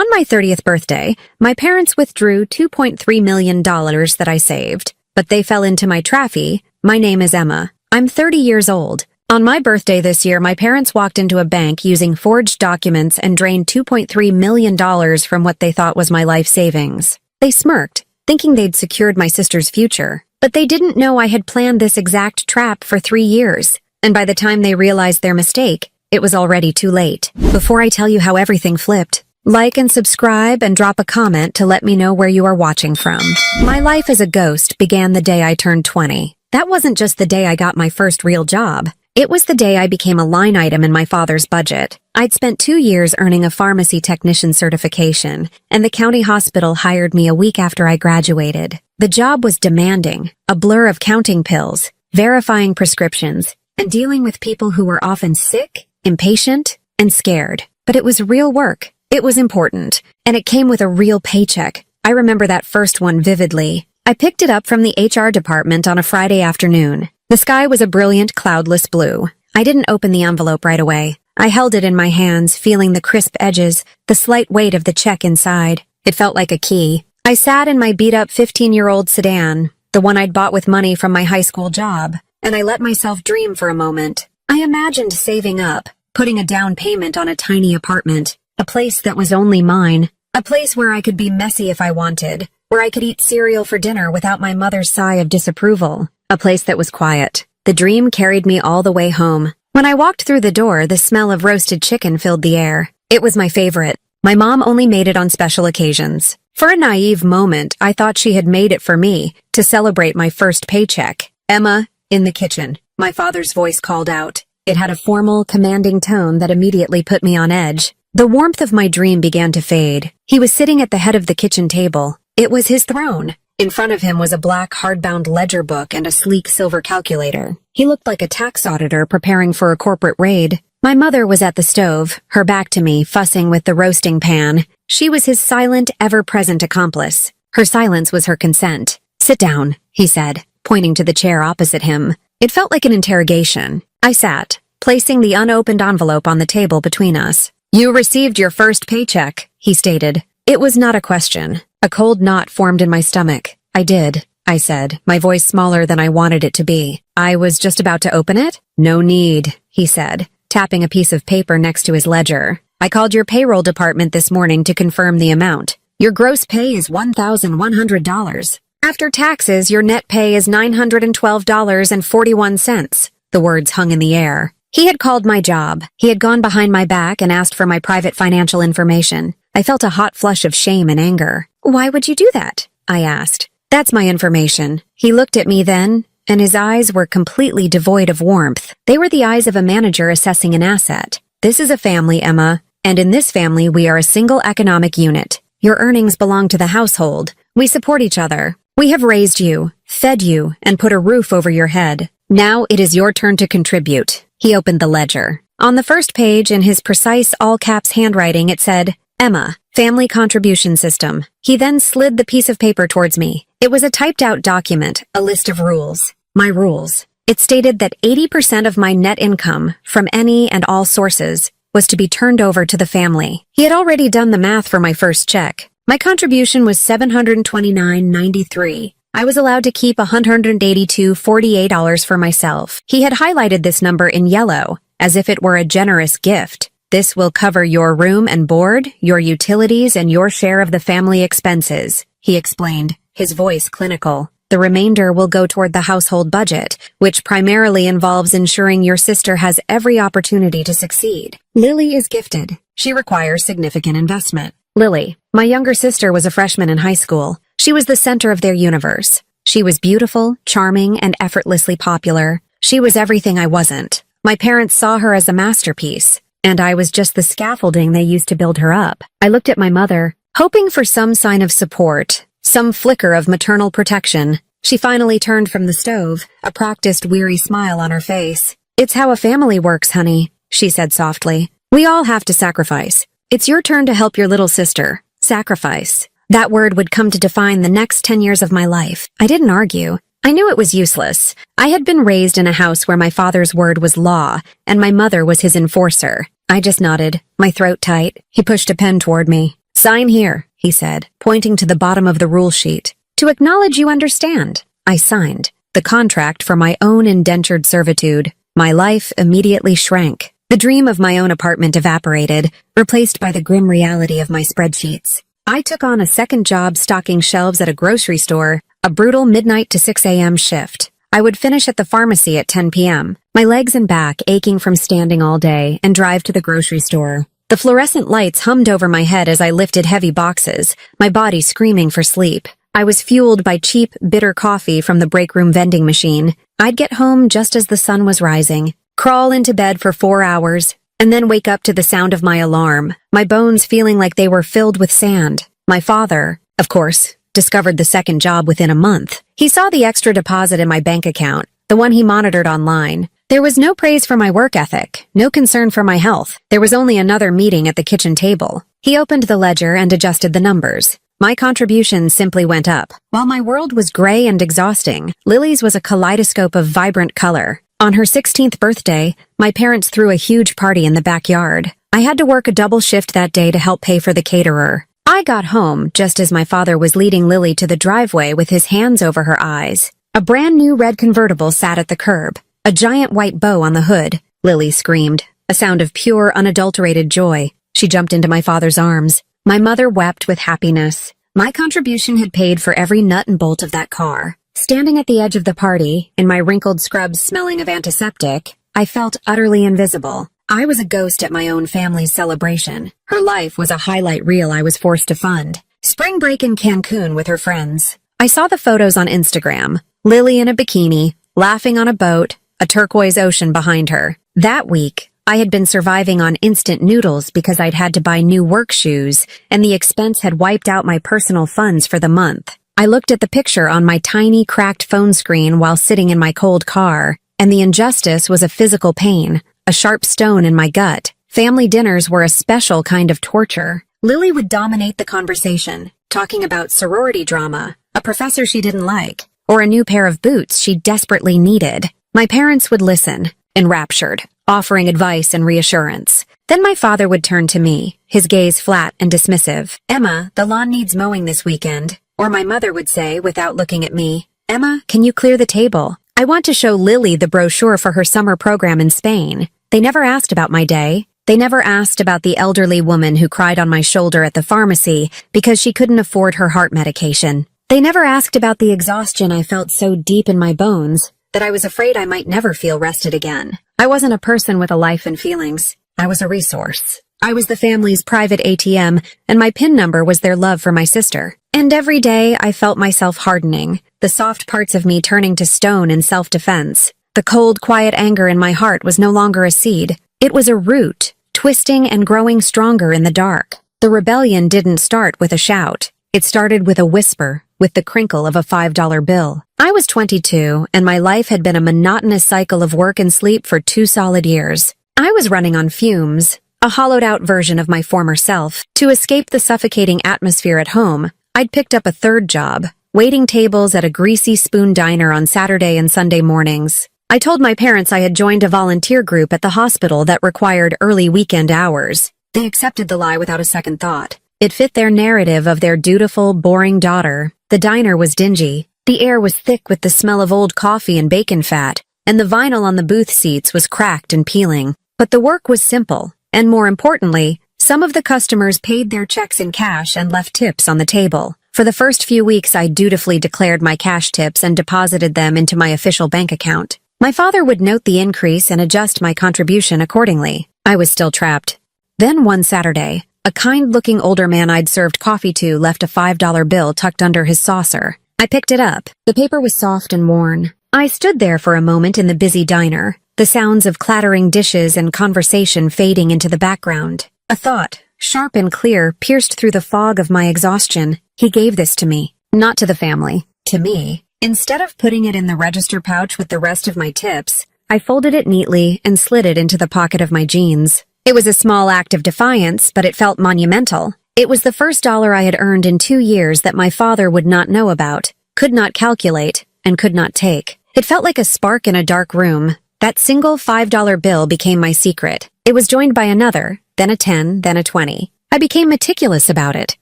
On my 30th birthday, my parents withdrew $2.3 million that I saved, but they fell into my traffic. My name is Emma. I'm 30 years old. On my birthday this year, my parents walked into a bank using forged documents and drained $2.3 million from what they thought was my life savings. They smirked, thinking they'd secured my sister's future. But they didn't know I had planned this exact trap for 3 years. And by the time they realized their mistake, it was already too late. Before I tell you how everything flipped, like and subscribe and drop a comment to let me know where you are watching from. My life as a ghost began the day I turned 20. That wasn't just the day I got my first real job. It was the day I became a line item in my father's budget. I'd spent 2 years earning a pharmacy technician certification, and the county hospital hired me a week after I graduated. The job was demanding, a blur of counting pills, verifying prescriptions, and dealing with people who were often sick, impatient, and scared. But it was real work. It was important, and it came with a real paycheck. I remember that first one vividly. I picked it up from the HR department on a Friday afternoon. The sky was a brilliant, cloudless blue. I didn't open the envelope right away. I held it in my hands, feeling the crisp edges, the slight weight of the check inside. It felt like a key. I sat in my beat-up 15-year-old sedan, the one I'd bought with money from my high school job, and I let myself dream for a moment. I imagined saving up, putting a down payment on a tiny apartment, a place that was only mine, a place where I could be messy if I wanted, where I could eat cereal for dinner without my mother's sigh of disapproval, a place that was quiet. The dream carried me all the way home. When I walked through the door, the smell of roasted chicken filled the air. It was my favorite. My mom only made it on special occasions. For a naive moment, I thought she had made it for me, to celebrate my first paycheck. "Emma, in the kitchen," my father's voice called out. It had a formal, commanding tone that immediately put me on edge. The warmth of my dream began to fade. He was sitting at the head of the kitchen table. It was his throne. In front of him was a black, hardbound ledger book and a sleek silver calculator. He looked like a tax auditor preparing for a corporate raid. My mother was at the stove, her back to me, fussing with the roasting pan. She was his silent, ever-present accomplice. Her silence was her consent. "Sit down," he said, pointing to the chair opposite him. It felt like an interrogation. I sat, placing the unopened envelope on the table between us. "You received your first paycheck," he stated. It was not a question. A cold knot formed in my stomach. "I did," I said, my voice smaller than I wanted it to be. "I was just about to open it." "No need," he said, tapping a piece of paper next to his ledger. "I called your payroll department this morning to confirm the amount. Your gross pay is $1,100. After taxes, your net pay is $912.41. The words hung in the air. He had called my job. He had gone behind my back and asked for my private financial information. I felt a hot flush of shame and anger. "Why would you do that?" I asked. "That's my information." He looked at me then, and his eyes were completely devoid of warmth. They were the eyes of a manager assessing an asset. "This is a family, Emma, and in this family we are a single economic unit. Your earnings belong to the household. We support each other. We have raised you, fed you, and put a roof over your head. Now it is your turn to contribute." He opened the ledger. On the first page, in his precise all-caps handwriting, it said, "Emma, Family Contribution System." He then slid the piece of paper towards me. It was a typed-out document, a list of rules. My rules. It stated that 80% of my net income, from any and all sources, was to be turned over to the family. He had already done the math for my first check. My contribution was $729.93. I was allowed to keep $182.48 for myself. He had highlighted this number in yellow, as if it were a generous gift. "This will cover your room and board, your utilities, and your share of the family expenses," he explained, his voice clinical. "The remainder will go toward the household budget, which primarily involves ensuring your sister has every opportunity to succeed. Lily is gifted. She requires significant investment." Lily, my younger sister, was a freshman in high school. She was the center of their universe. She was beautiful, charming, and effortlessly popular. She was everything I wasn't. My parents saw her as a masterpiece, and I was just the scaffolding they used to build her up. I looked at my mother, hoping for some sign of support, some flicker of maternal protection. She finally turned from the stove, a practiced, weary smile on her face. "It's how a family works, honey," she said softly. "We all have to sacrifice. It's your turn to help your little sister. Sacrifice." That word would come to define the next 10 years of my life. I didn't argue. I knew it was useless. I had been raised in a house where my father's word was law, and my mother was his enforcer. I just nodded, my throat tight. He pushed a pen toward me. Sign here, he said, pointing to the bottom of the rule sheet. To acknowledge you understand. I signed. The contract for my own indentured servitude. My life immediately shrank. The dream of my own apartment evaporated, replaced by the grim reality of my spreadsheets. I took on a second job stocking shelves at a grocery store, a brutal midnight to 6 a.m. shift. I would finish at the pharmacy at 10 p.m., my legs and back aching from standing all day, and drive to the grocery store. The fluorescent lights hummed over my head as I lifted heavy boxes, my body screaming for sleep. I was fueled by cheap, bitter coffee from the break room vending machine. I'd get home just as the sun was rising, crawl into bed for 4 hours, and then wake up to the sound of my alarm, my bones feeling like they were filled with sand. My father, of course, discovered the second job within a month. He saw the extra deposit in my bank account, the one he monitored online. There was no praise for my work ethic, no concern for my health. There was only another meeting at the kitchen table. He opened the ledger and adjusted the numbers. My contribution simply went up. While my world was gray and exhausting, Lily's was a kaleidoscope of vibrant color. On her 16th birthday, my parents threw a huge party in the backyard. I had to work a double shift that day to help pay for the caterer. I got home just as my father was leading Lily to the driveway with his hands over her eyes. A brand new red convertible sat at the curb, a giant white bow on the hood. Lily screamed, a sound of pure, unadulterated joy. She jumped into my father's arms. My mother wept with happiness. My contribution had paid for every nut and bolt of that car. Standing at the edge of the party, in my wrinkled scrubs smelling of antiseptic, I felt utterly invisible. I was a ghost at my own family's celebration. Her life was a highlight reel I was forced to fund. Spring break in Cancun with her friends. I saw the photos on Instagram. Lily in a bikini, laughing on a boat, a turquoise ocean behind her. That week, I had been surviving on instant noodles because I'd had to buy new work shoes, and the expense had wiped out my personal funds for the month. I looked at the picture on my tiny, cracked phone screen while sitting in my cold car, and the injustice was a physical pain, a sharp stone in my gut. Family dinners were a special kind of torture. Lily would dominate the conversation, talking about sorority drama, a professor she didn't like, or a new pair of boots she desperately needed. My parents would listen, enraptured, offering advice and reassurance. Then my father would turn to me, his gaze flat and dismissive. "Emma, the lawn needs mowing this weekend." Or my mother would say, without looking at me, "Emma, can you clear the table? I want to show Lily the brochure for her summer program in Spain." They never asked about my day. They never asked about the elderly woman who cried on my shoulder at the pharmacy because she couldn't afford her heart medication. They never asked about the exhaustion I felt so deep in my bones that I was afraid I might never feel rested again. I wasn't a person with a life and feelings. I was a resource. I was the family's private ATM, and my PIN number was their love for my sister. And every day I felt myself hardening, the soft parts of me turning to stone in self-defense. The cold, quiet anger in my heart was no longer a seed. It was a root, twisting and growing stronger in the dark. The rebellion didn't start with a shout. It started with a whisper, with the crinkle of a $5 bill. I was 22, and my life had been a monotonous cycle of work and sleep for 2 solid years. I was running on fumes, a hollowed-out version of my former self. To escape the suffocating atmosphere at home, I'd picked up a third job, waiting tables at a greasy spoon diner on Saturday and Sunday mornings. I told my parents I had joined a volunteer group at the hospital that required early weekend hours. They accepted the lie without a second thought. It fit their narrative of their dutiful, boring daughter. The diner was dingy. The air was thick with the smell of old coffee and bacon fat, and the vinyl on the booth seats was cracked and peeling. But the work was simple, and more importantly, some of the customers paid their checks in cash and left tips on the table. For the first few weeks, I dutifully declared my cash tips and deposited them into my official bank account. My father would note the increase and adjust my contribution accordingly. I was still trapped. Then one Saturday, a kind-looking older man I'd served coffee to left a $5 bill tucked under his saucer. I picked it up. The paper was soft and worn. I stood there for a moment in the busy diner, the sounds of clattering dishes and conversation fading into the background. A thought, sharp and clear, pierced through the fog of my exhaustion. He gave this to me. Not to the family. To me. Instead of putting it in the register pouch with the rest of my tips, I folded it neatly and slid it into the pocket of my jeans. It was a small act of defiance, but it felt monumental. It was the first dollar I had earned in 2 years that my father would not know about, could not calculate, and could not take. It felt like a spark in a dark room. That single $5 bill became my secret. It was joined by another, then a 10, then a 20. I became meticulous about it.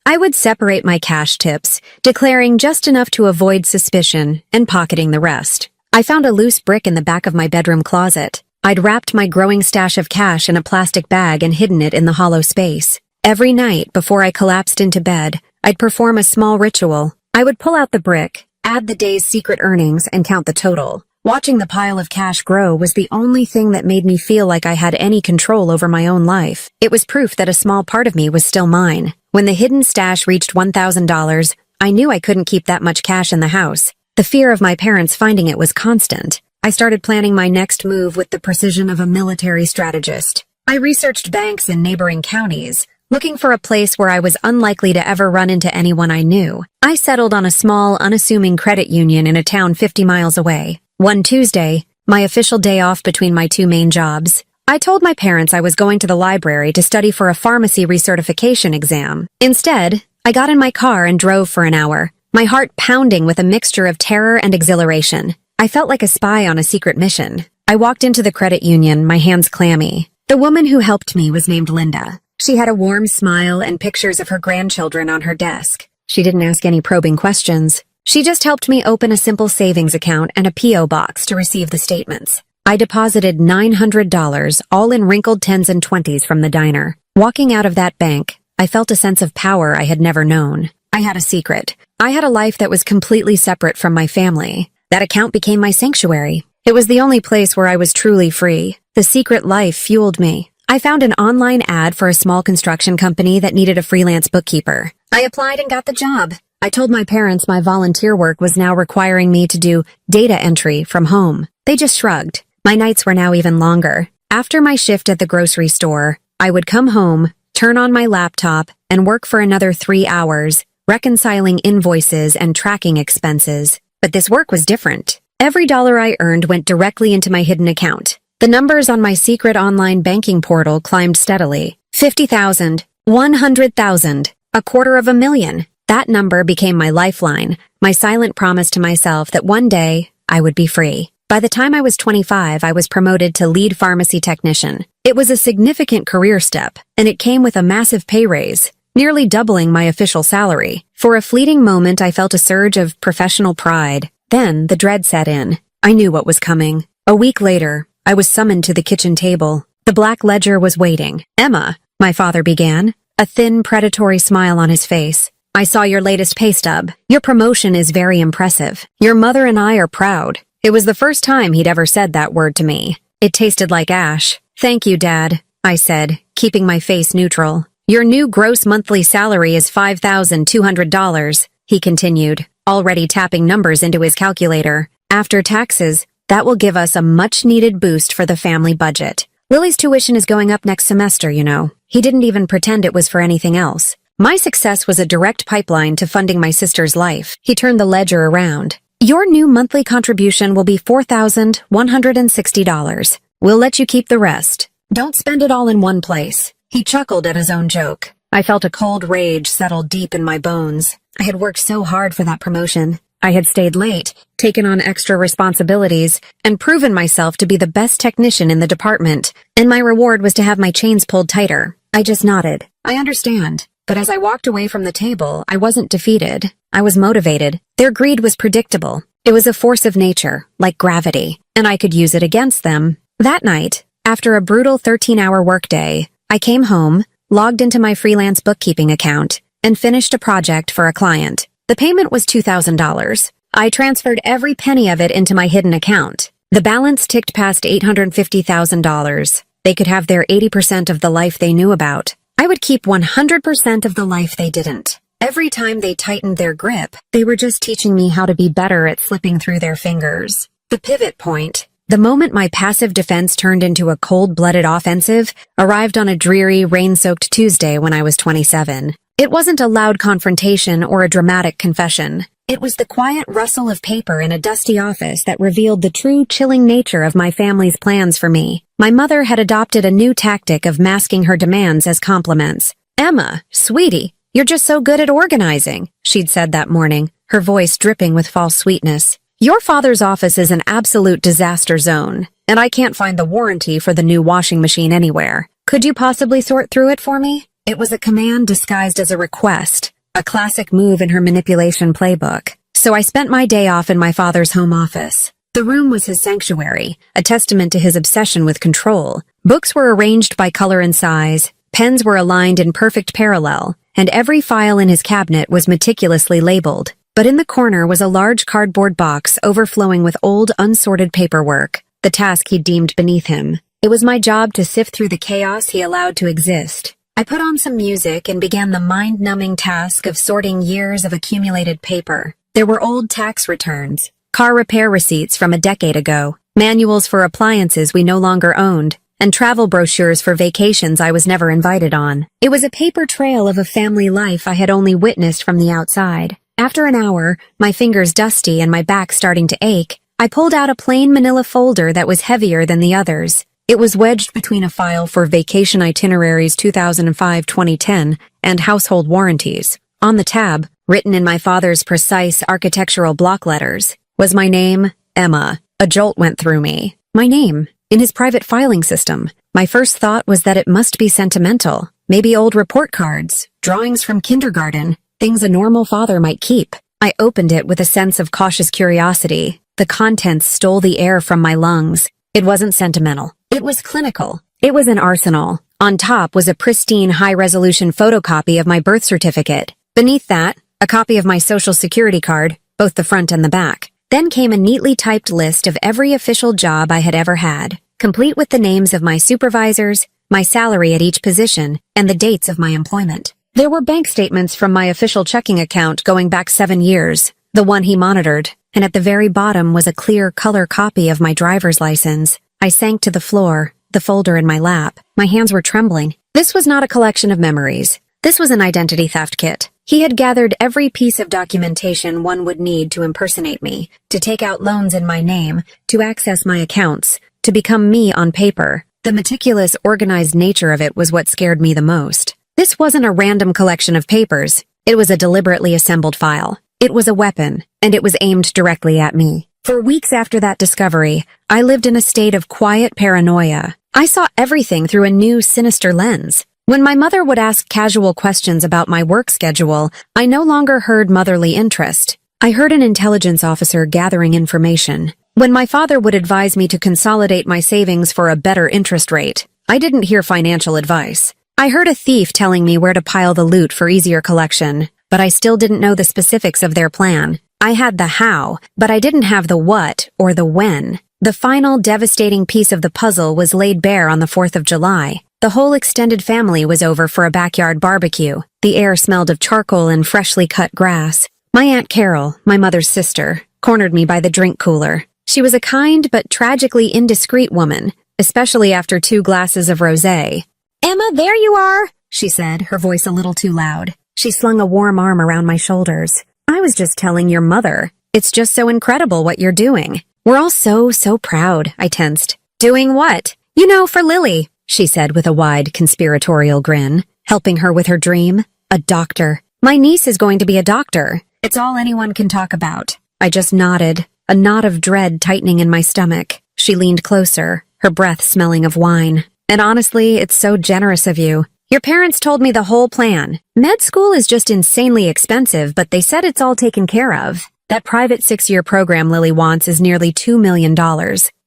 I would separate my cash tips, declaring just enough to avoid suspicion and pocketing the rest. I found a loose brick in the back of my bedroom closet. I'd wrapped my growing stash of cash in a plastic bag and hidden it in the hollow space. Every night, before I collapsed into bed, I'd perform a small ritual. I would pull out the brick, add the day's secret earnings, and count the total. Watching the pile of cash grow was the only thing that made me feel like I had any control over my own life. It was proof that a small part of me was still mine. When the hidden stash reached $1,000, I knew I couldn't keep that much cash in the house. The fear of my parents finding it was constant. I started planning my next move with the precision of a military strategist. I researched banks in neighboring counties, looking for a place where I was unlikely to ever run into anyone I knew. I settled on a small, unassuming credit union in a town 50 miles away. One Tuesday, my official day off between my two main jobs, I told my parents I was going to the library to study for a pharmacy recertification exam. Instead, I got in my car and drove for an hour, my heart pounding with a mixture of terror and exhilaration. I felt like a spy on a secret mission. I walked into the credit union, my hands clammy. The woman who helped me was named Linda. She had a warm smile and pictures of her grandchildren on her desk. She didn't ask any probing questions. She just helped me open a simple savings account and a P.O. box to receive the statements. I deposited $900, all in wrinkled 10s and 20s from the diner. Walking out of that bank, I felt a sense of power I had never known. I had a secret. I had a life that was completely separate from my family. That account became my sanctuary. It was the only place where I was truly free. The secret life fueled me. I found an online ad for a small construction company that needed a freelance bookkeeper. I applied and got the job. I told my parents my volunteer work was now requiring me to do data entry from home. They just shrugged. My nights were now even longer. After my shift at the grocery store, I would come home, turn on my laptop, and work for another 3 hours, reconciling invoices and tracking expenses. But this work was different. Every dollar I earned went directly into my hidden account. The numbers on my secret online banking portal climbed steadily. 50,000, 100,000, $250,000. That number became my lifeline, my silent promise to myself that one day I would be free. By the time I was 25, I was promoted to lead pharmacy technician. It was a significant career step, and it came with a massive pay raise, nearly doubling my official salary. For a fleeting moment, I felt a surge of professional pride. Then the dread set in. I knew what was coming. A week later, I was summoned to the kitchen table. The black ledger was waiting. "Emma," my father began, a thin, predatory smile on his face. "I saw your latest pay stub. Your promotion is very impressive. Your mother and I are proud." It was the first time he'd ever said that word to me. It tasted like ash. "Thank you, Dad," I said, keeping my face neutral. "Your new gross monthly salary is $5,200, he continued, already tapping numbers into his calculator. "After taxes, that will give us a much-needed boost for the family budget. Lily's tuition is going up next semester, you know." He didn't even pretend it was for anything else. My success was a direct pipeline to funding my sister's life. He turned the ledger around. "Your new monthly contribution will be $4,160. We'll let you keep the rest. Don't spend it all in one place." He chuckled at his own joke. I felt a cold rage settle deep in my bones. I had worked so hard for that promotion. I had stayed late, taken on extra responsibilities, and proven myself to be the best technician in the department, and my reward was to have my chains pulled tighter. I just nodded. "I understand." But as I walked away from the table, I wasn't defeated. I was motivated. Their greed was predictable. It was a force of nature, like gravity, and I could use it against them. That night, after a brutal 13-hour workday, I came home, logged into my freelance bookkeeping account, and finished a project for a client. The payment was $2,000. I transferred every penny of it into my hidden account. The balance ticked past $850,000. They could have their 80% of the life they knew about. I would keep 100% of the life they didn't. Every time they tightened their grip, they were just teaching me how to be better at slipping through their fingers. The pivot point, the moment my passive defense turned into a cold-blooded offensive, arrived on a dreary, rain-soaked Tuesday when I was 27. It wasn't a loud confrontation or a dramatic confession. It was the quiet rustle of paper in a dusty office that revealed the true chilling nature of my family's plans for me. My mother had adopted a new tactic of masking her demands as compliments. "Emma, sweetie, you're just so good at organizing," she'd said that morning, her voice dripping with false sweetness. "Your father's office is an absolute disaster zone, and I can't find the warranty for the new washing machine anywhere. Could you possibly sort through it for me?" It was a command disguised as a request, a classic move in her manipulation playbook. So I spent my day off in my father's home office. The room was his sanctuary, a testament to his obsession with control. Books were arranged by color and size, pens were aligned in perfect parallel, and every file in his cabinet was meticulously labeled. But in the corner was a large cardboard box overflowing with old, unsorted paperwork, the task he deemed beneath him. It was my job to sift through the chaos he allowed to exist. I put on some music and began the mind-numbing task of sorting years of accumulated paper. There were old tax returns, car repair receipts from a decade ago, manuals for appliances we no longer owned, and travel brochures for vacations I was never invited on. It was a paper trail of a family life I had only witnessed from the outside. After an hour, my fingers dusty and my back starting to ache, I pulled out a plain manila folder that was heavier than the others. It was wedged between a file for vacation itineraries 2005-2010 and household warranties. On the tab, written in my father's precise architectural block letters, was my name, Emma. A jolt went through me. My name, in his private filing system. My first thought was that it must be sentimental. Maybe old report cards, drawings from kindergarten, things a normal father might keep. I opened it with a sense of cautious curiosity. The contents stole the air from my lungs. It wasn't sentimental. It was clinical. It was an arsenal. On top was a pristine high-resolution photocopy of my birth certificate. Beneath that, a copy of my social security card, both the front and the back. Then came a neatly typed list of every official job I had ever had, complete with the names of my supervisors, my salary at each position, and the dates of my employment. There were bank statements from my official checking account going back 7 years, the one he monitored, and at the very bottom was a clear color copy of my driver's license. I sank to the floor, the folder in my lap. My hands were trembling. This was not a collection of memories. This was an identity theft kit. He had gathered every piece of documentation one would need to impersonate me, to take out loans in my name, to access my accounts, to become me on paper. The meticulous, organized nature of it was what scared me the most. This wasn't a random collection of papers. It was a deliberately assembled file. It was a weapon, and it was aimed directly at me. For weeks after that discovery, I lived in a state of quiet paranoia. I saw everything through a new, sinister lens. When my mother would ask casual questions about my work schedule, I no longer heard motherly interest. I heard an intelligence officer gathering information. When my father would advise me to consolidate my savings for a better interest rate, I didn't hear financial advice. I heard a thief telling me where to pile the loot for easier collection, but I still didn't know the specifics of their plan. I had the how, but I didn't have the what or the when. The final devastating piece of the puzzle was laid bare on the 4th of July. The whole extended family was over for a backyard barbecue. The air smelled of charcoal and freshly cut grass. My Aunt Carol, my mother's sister, cornered me by the drink cooler. She was a kind but tragically indiscreet woman, especially after 2 glasses of rosé. "Emma, there you are," she said, her voice a little too loud. She slung a warm arm around my shoulders. "I was just telling your mother. It's just so incredible what you're doing. We're all so proud," I tensed. "Doing what?" "You know, for Lily," she said with a wide conspiratorial grin. "Helping her with her dream? A doctor. My niece is going to be a doctor. It's all anyone can talk about." I just nodded, a knot of dread tightening in my stomach. She leaned closer, her breath smelling of wine. "And honestly, it's so generous of you. Your parents told me the whole plan. Med school is just insanely expensive, but they said it's all taken care of. That private 6-year program Lily wants is nearly $2 million.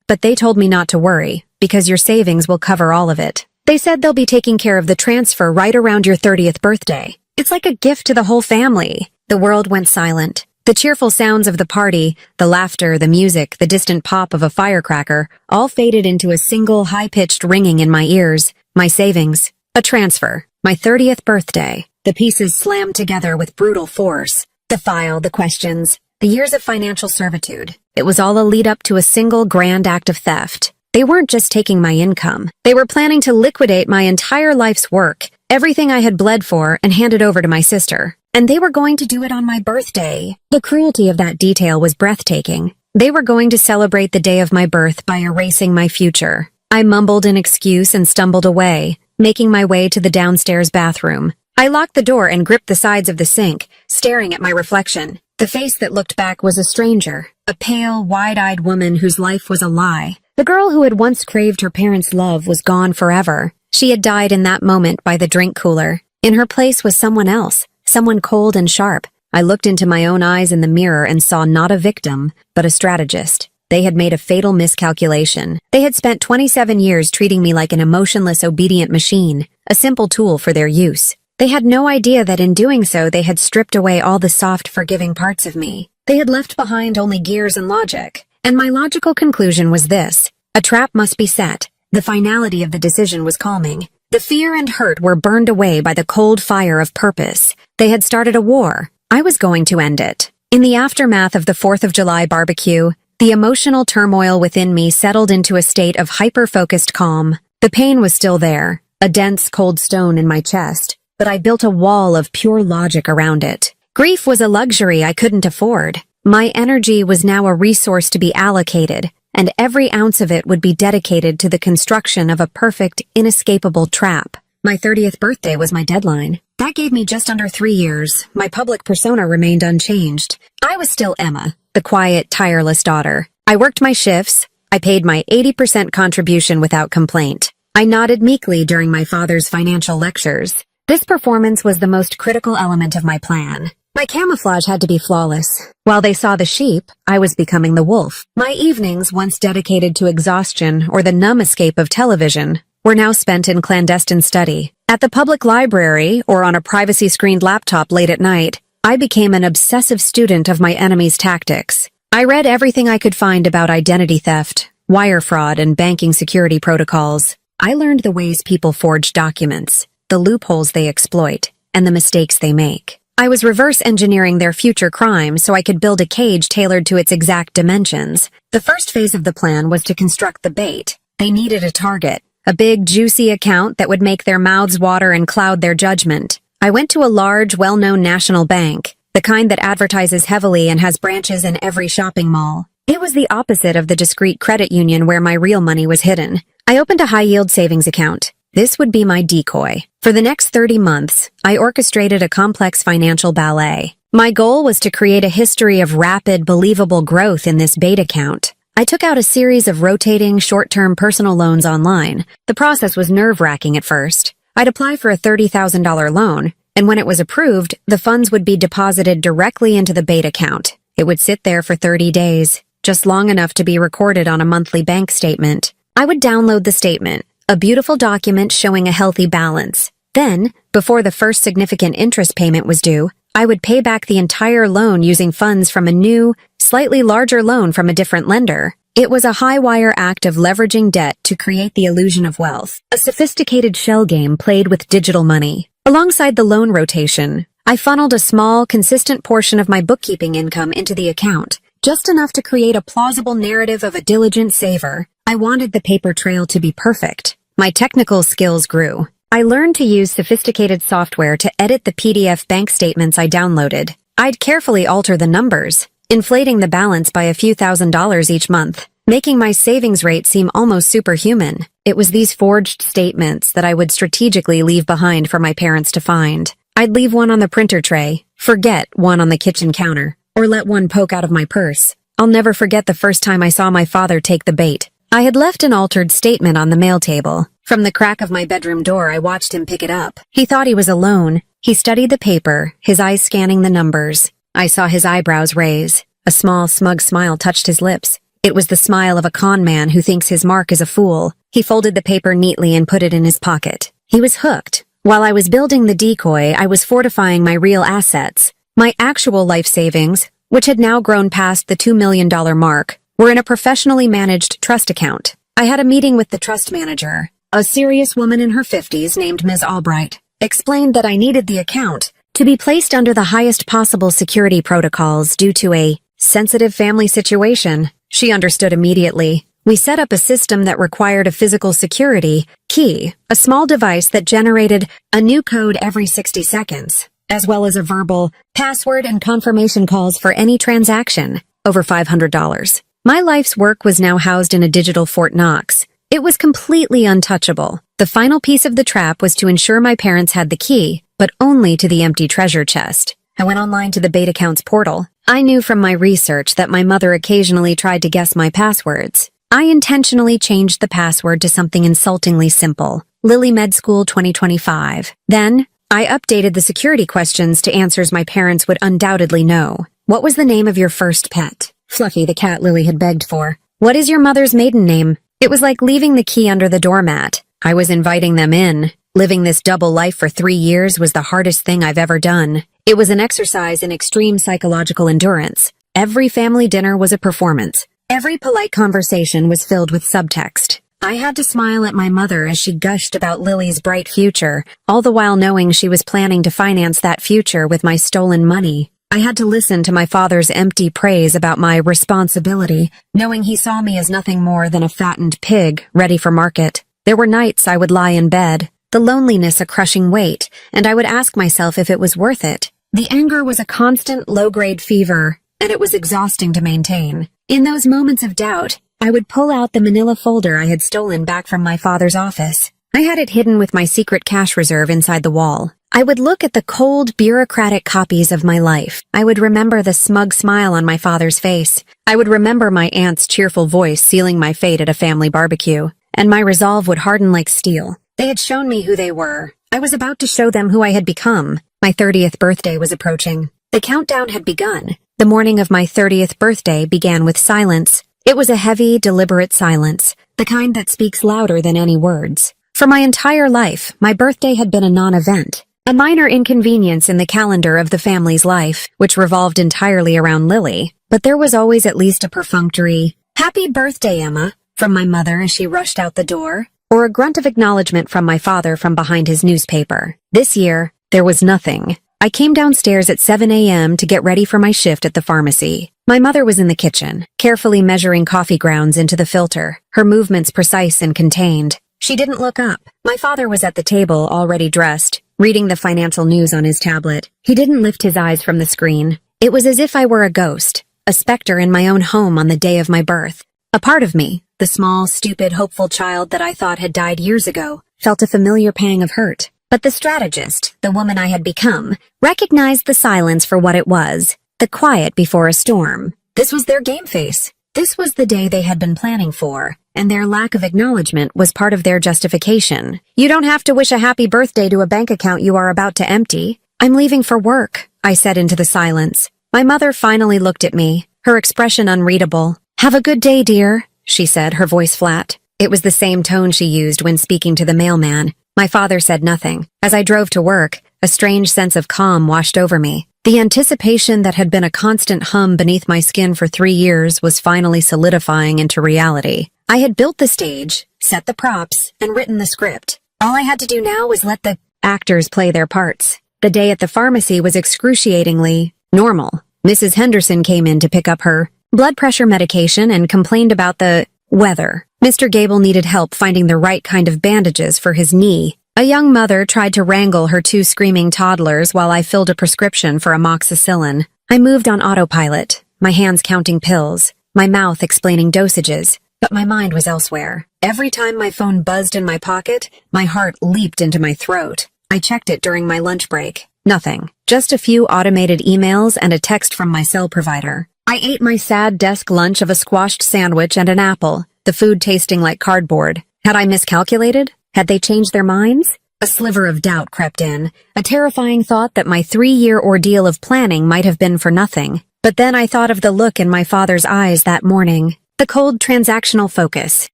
But they told me not to worry, because your savings will cover all of it. They said they'll be taking care of the transfer right around your 30th birthday. It's like a gift to the whole family." The world went silent. The cheerful sounds of the party, the laughter, the music, the distant pop of a firecracker, all faded into a single high-pitched ringing in my ears. My savings. A transfer. My 30th birthday. The pieces slammed together with brutal force. The file, the questions, the years of financial servitude. It was all a lead-up to a single grand act of theft. They weren't just taking my income. They were planning to liquidate my entire life's work, everything I had bled for, and hand it over to my sister. And they were going to do it on my birthday. The cruelty of that detail was breathtaking. They were going to celebrate the day of my birth by erasing my future. I mumbled an excuse and stumbled away, making my way to the downstairs bathroom. I locked the door and gripped the sides of the sink, staring at my reflection. The face that looked back was a stranger, a pale, wide-eyed woman whose life was a lie. The girl who had once craved her parents' love was gone forever. She had died in that moment by the drink cooler. In her place was someone else, someone cold and sharp. I looked into my own eyes in the mirror and saw not a victim, but a strategist. They had made a fatal miscalculation. They had spent 27 years treating me like an emotionless, obedient machine, a simple tool for their use. They had no idea that in doing so they had stripped away all the soft, forgiving parts of me. They had left behind only gears and logic. And my logical conclusion was this: a trap must be set. The finality of the decision was calming. The fear and hurt were burned away by the cold fire of purpose. They had started a war. I was going to end it. In the aftermath of the 4th of July barbecue, the emotional turmoil within me settled into a state of hyper-focused calm. The pain was still there, a dense, cold stone in my chest, but I built a wall of pure logic around it. Grief was a luxury I couldn't afford. My energy was now a resource to be allocated, and every ounce of it would be dedicated to the construction of a perfect, inescapable trap. My 30th birthday was my deadline. That gave me just under 3 years. My public persona remained unchanged. I was still Emma, the quiet, tireless daughter. I worked my shifts. I paid my 80% contribution without complaint. I nodded meekly during my father's financial lectures. This performance was the most critical element of my plan. My camouflage had to be flawless. While they saw the sheep, I was becoming the wolf. My evenings, once dedicated to exhaustion or the numb escape of television, were now spent in clandestine study. At the public library or on a privacy-screened laptop late at night, I became an obsessive student of my enemy's tactics. I read everything I could find about identity theft, wire fraud, and banking security protocols. I learned the ways people forge documents, the loopholes they exploit, and the mistakes they make. I was reverse engineering their future crimes so I could build a cage tailored to its exact dimensions. The first phase of the plan was to construct the bait. They needed a target, a big, juicy account that would make their mouths water and cloud their judgment. I went to a large, well-known national bank, the kind that advertises heavily and has branches in every shopping mall. It was the opposite of the discreet credit union where my real money was hidden. I opened a high-yield savings account. This would be my decoy. For the next 30 months, I orchestrated a complex financial ballet. My goal was to create a history of rapid, believable growth in this bait account. I took out a series of rotating, short-term personal loans online. The process was nerve-wracking at first. I'd apply for a $30,000 loan, and when it was approved, the funds would be deposited directly into the bait account. It would sit there for 30 days, just long enough to be recorded on a monthly bank statement. I would download the statement, a beautiful document showing a healthy balance. Then, before the first significant interest payment was due, I would pay back the entire loan using funds from a new, slightly larger loan from a different lender. It was a high-wire act of leveraging debt to create the illusion of wealth, a sophisticated shell game played with digital money. Alongside the loan rotation, I funneled a small, consistent portion of my bookkeeping income into the account, just enough to create a plausible narrative of a diligent saver. I wanted the paper trail to be perfect. My technical skills grew. I learned to use sophisticated software to edit the PDF bank statements I downloaded. I'd carefully alter the numbers, inflating the balance by a few $1,000s each month, making my savings rate seem almost superhuman. It was these forged statements that I would strategically leave behind for my parents to find. I'd leave one on the printer tray, forget one on the kitchen counter, or let one poke out of my purse. I'll never forget the first time I saw my father take the bait. I had left an altered statement on the mail table. From the crack of my bedroom door, I watched him pick it up. He thought he was alone. He studied the paper, his eyes scanning the numbers. I saw his eyebrows raise. A small, smug smile touched his lips. It was the smile of a con man who thinks his mark is a fool. He folded the paper neatly and put it in his pocket. He was hooked. While I was building the decoy, I was fortifying my real assets. My actual life savings, which had now grown past the $2 million mark, were in a professionally managed trust account. I had a meeting with the trust manager. A serious woman in her 50s named Ms. Albright explained that I needed the account to be placed under the highest possible security protocols due to a sensitive family situation. She understood immediately. We set up a system that required a physical security key, a small device that generated a new code every 60 seconds, as well as a verbal password and confirmation calls for any transaction over $500. My life's work was now housed in a digital Fort Knox. It was completely untouchable. The final piece of the trap was to ensure my parents had the key, but only to the empty treasure chest. I went online to the bait account's portal. I knew from my research that my mother occasionally tried to guess my passwords. I intentionally changed the password to something insultingly simple. Lily Med School 2025. Then, I updated the security questions to answers my parents would undoubtedly know. What was the name of your first pet? Fluffy, the cat Lily had begged for. What is your mother's maiden name? It was like leaving the key under the doormat. I was inviting them in. Living this double life for 3 years was the hardest thing I've ever done. It was an exercise in extreme psychological endurance. Every family dinner was a performance. Every polite conversation was filled with subtext. I had to smile at my mother as she gushed about Lily's bright future, all the while knowing she was planning to finance that future with my stolen money. I had to listen to my father's empty praise about my responsibility, knowing he saw me as nothing more than a fattened pig ready for market. There were nights I would lie in bed, the loneliness a crushing weight, and I would ask myself if it was worth it. The anger was a constant low-grade fever, and it was exhausting to maintain. In those moments of doubt, I would pull out the manila folder I had stolen back from my father's office. I had it hidden with my secret cash reserve inside the wall. I would look at the cold, bureaucratic copies of my life. I would remember the smug smile on my father's face. I would remember my aunt's cheerful voice sealing my fate at a family barbecue. And my resolve would harden like steel. They had shown me who they were. I was about to show them who I had become. My 30th birthday was approaching. The countdown had begun. The morning of my 30th birthday began with silence. It was a heavy, deliberate silence, the kind that speaks louder than any words. For my entire life, my birthday had been a non-event. A minor inconvenience in the calendar of the family's life, which revolved entirely around Lily. But there was always at least a perfunctory, "Happy birthday, Emma," from my mother as she rushed out the door, or a grunt of acknowledgement from my father from behind his newspaper. This year, there was nothing. I came downstairs at 7 a.m. to get ready for my shift at the pharmacy. My mother was in the kitchen, carefully measuring coffee grounds into the filter, her movements precise and contained. She didn't look up. My father was at the table, already dressed, reading the financial news on his tablet. He didn't lift his eyes from the screen. It was as if I were a ghost, a specter in my own home on the day of my birth. A part of me, the small, stupid, hopeful child that I thought had died years ago, felt a familiar pang of hurt. But the strategist, the woman I had become, recognized the silence for what it was, the quiet before a storm. This was their game face. This was the day they had been planning for, and their lack of acknowledgement was part of their justification. You don't have to wish a happy birthday to a bank account you are about to empty. I'm leaving for work, I said into the silence. My mother finally looked at me, her expression unreadable. Have a good day, dear, she said, her voice flat. It was the same tone she used when speaking to the mailman. My father said nothing. As I drove to work, a strange sense of calm washed over me. The anticipation that had been a constant hum beneath my skin for 3 years was finally solidifying into reality. I had built the stage, set the props, and written the script. All I had to do now was let the actors play their parts. The day at the pharmacy was excruciatingly normal. Mrs. Henderson came in to pick up her blood pressure medication and complained about the weather. Mr. Gable needed help finding the right kind of bandages for his knee. A young mother tried to wrangle her 2 screaming toddlers while I filled a prescription for amoxicillin. I moved on autopilot, my hands counting pills, my mouth explaining dosages, but my mind was elsewhere. Every time my phone buzzed in my pocket, my heart leaped into my throat. I checked it during my lunch break. Nothing. Just a few automated emails and a text from my cell provider. I ate my sad desk lunch of a squashed sandwich and an apple, the food tasting like cardboard. Had I miscalculated? Had they changed their minds? A sliver of doubt crept in, a terrifying thought that my 3-year ordeal of planning might have been for nothing. But then I thought of the look in my father's eyes that morning, the cold transactional focus.